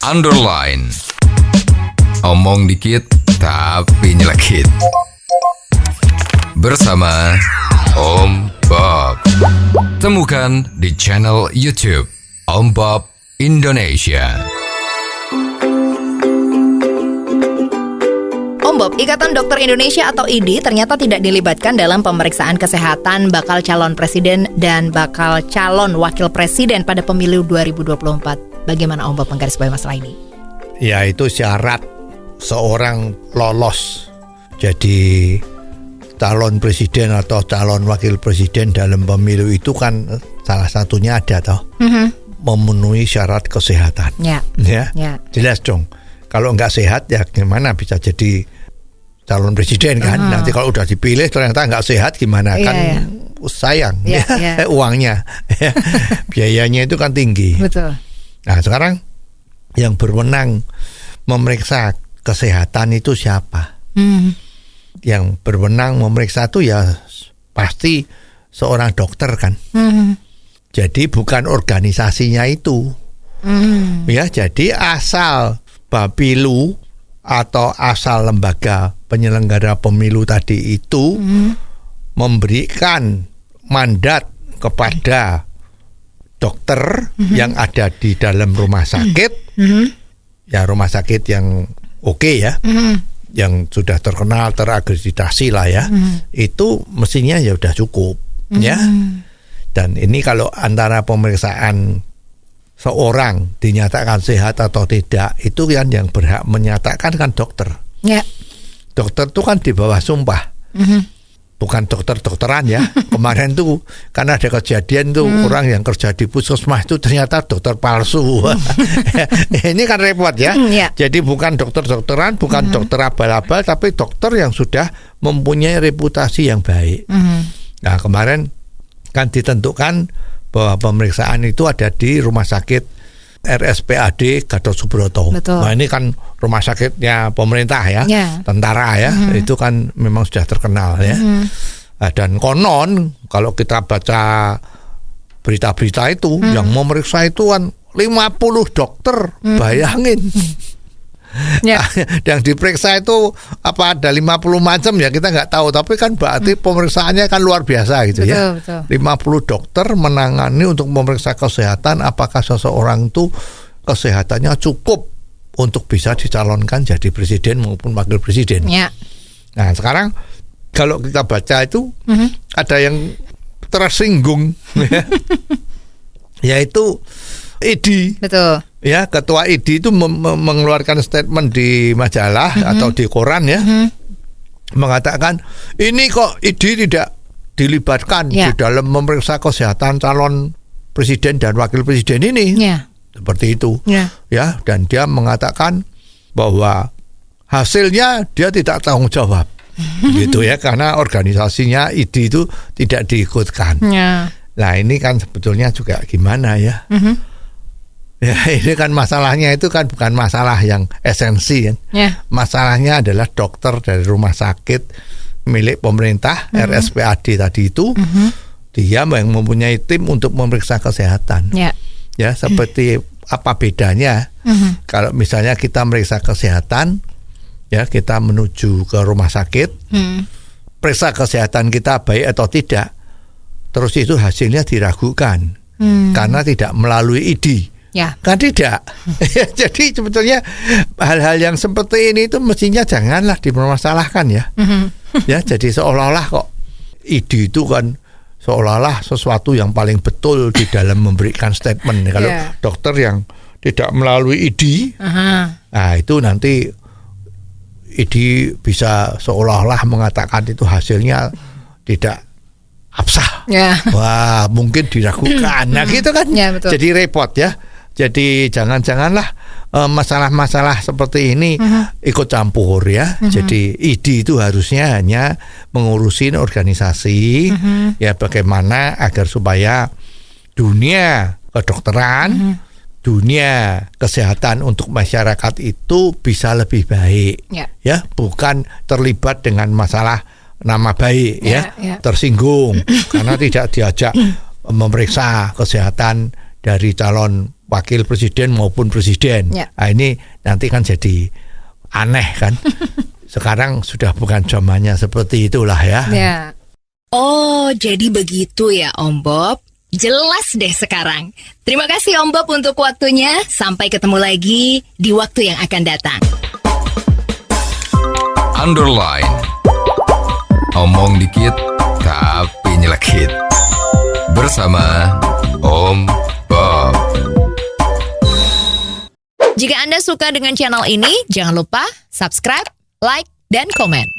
underline. Omong dikit tapi nyelekit. Bersama Om Bob. Temukan di channel YouTube Om Bob Indonesia. Om Bob, Ikatan Dokter Indonesia atau IDI ternyata tidak dilibatkan dalam pemeriksaan kesehatan bakal calon presiden dan bakal calon wakil presiden pada pemilu 2024. Bagaimana Om Bob menggarisbawahi masalah ini? Ya, itu syarat seorang lolos jadi calon presiden atau calon wakil presiden dalam pemilu itu kan salah satunya ada toh memenuhi syarat kesehatan. Ya. Jelas dong. Kalau nggak sehat ya gimana bisa jadi calon presiden kan? Nanti kalau udah dipilih ternyata nggak sehat gimana kan? Sayang uangnya, biayanya itu kan tinggi. Betul. Nah sekarang yang berwenang memeriksa kesehatan itu siapa? Yang berwenang memeriksa itu ya pasti seorang dokter kan. Jadi bukan organisasinya itu. Ya, jadi asal Bapilu atau asal lembaga penyelenggara pemilu tadi itu memberikan mandat kepada dokter yang ada di dalam rumah sakit, ya rumah sakit yang oke ya, yang sudah terkenal, terakreditasi lah ya, itu mestinya ya udah cukup ya. Dan ini kalau antara pemeriksaan seorang dinyatakan sehat atau tidak, itu kan yang berhak menyatakan kan dokter. Ya. Dokter itu kan di bawah sumpah. Bukan dokter-dokteran ya. Kemarin tuh kan ada kejadian tuh orang yang kerja di puskesmas itu ternyata dokter palsu. Ini kan repot ya. Jadi bukan dokter-dokteran, bukan dokter abal-abal, tapi dokter yang sudah mempunyai reputasi yang baik. Nah kemarin kan ditentukan bahwa pemeriksaan itu ada di rumah sakit RSPAD Gatot Subroto. Betul. Nah ini kan rumah sakitnya pemerintah ya, tentara ya, itu kan memang sudah terkenal ya. Dan konon kalau kita baca berita-berita itu yang memeriksa itu kan 50 dokter, bayangin. Yang diperiksa itu apa ada 50 macam ya kita nggak tahu, tapi kan berarti pemeriksaannya kan luar biasa gitu. Betul. 50 dokter menangani untuk memeriksa kesehatan apakah seseorang itu kesehatannya cukup untuk bisa dicalonkan jadi presiden maupun wakil presiden. Nah sekarang kalau kita baca itu ada yang tersinggung yaitu IDI. Betul. Ya, ketua IDI itu mengeluarkan statement di majalah atau di koran ya, mengatakan ini kok IDI tidak dilibatkan di dalam memeriksa kesehatan calon presiden dan wakil presiden ini, seperti itu, ya, dan dia mengatakan bahwa hasilnya dia tidak tanggung jawab, gitu ya, karena organisasinya IDI itu tidak diikutkan. Nah ini kan sebetulnya juga gimana ya? Ya ini kan masalahnya itu kan bukan masalah yang esensi kan. Masalahnya adalah dokter dari rumah sakit milik pemerintah RSPAD tadi itu dia yang mempunyai tim untuk memeriksa kesehatan. Ya seperti apa bedanya kalau misalnya kita meriksa kesehatan ya kita menuju ke rumah sakit periksa kesehatan kita baik atau tidak, terus itu hasilnya diragukan karena tidak melalui IDI. Kan tidak. Jadi sebetulnya hal-hal yang seperti ini itu mestinya janganlah dipermasalahkan ya. Ya jadi seolah-olah kok IDI itu kan seolah-olah sesuatu yang paling betul di dalam memberikan statement. Kalau dokter yang tidak melalui IDI, nah itu nanti IDI bisa seolah-olah mengatakan itu hasilnya tidak absah. Wah mungkin diragukan. Nah gitu kan. Jadi repot ya. Jadi jangan-janganlah masalah-masalah seperti ini ikut campur ya. Jadi IDI itu harusnya hanya mengurusin organisasi ya bagaimana agar supaya dunia kedokteran, dunia kesehatan untuk masyarakat itu bisa lebih baik ya, bukan terlibat dengan masalah nama baik tersinggung karena tidak diajak memeriksa kesehatan dari calon wakil presiden maupun presiden. Ya. Nah, ini nanti kan jadi aneh kan. Sekarang sudah bukan zamannya seperti itulah ya. Ya. Oh, jadi begitu ya Om Bob. Jelas deh sekarang. Terima kasih Om Bob untuk waktunya. Sampai ketemu lagi di waktu yang akan datang. Underline. Omong dikit tapi nyelekit. Bersama Om Bob. Jika Anda suka dengan channel ini, jangan lupa subscribe, like, dan komen.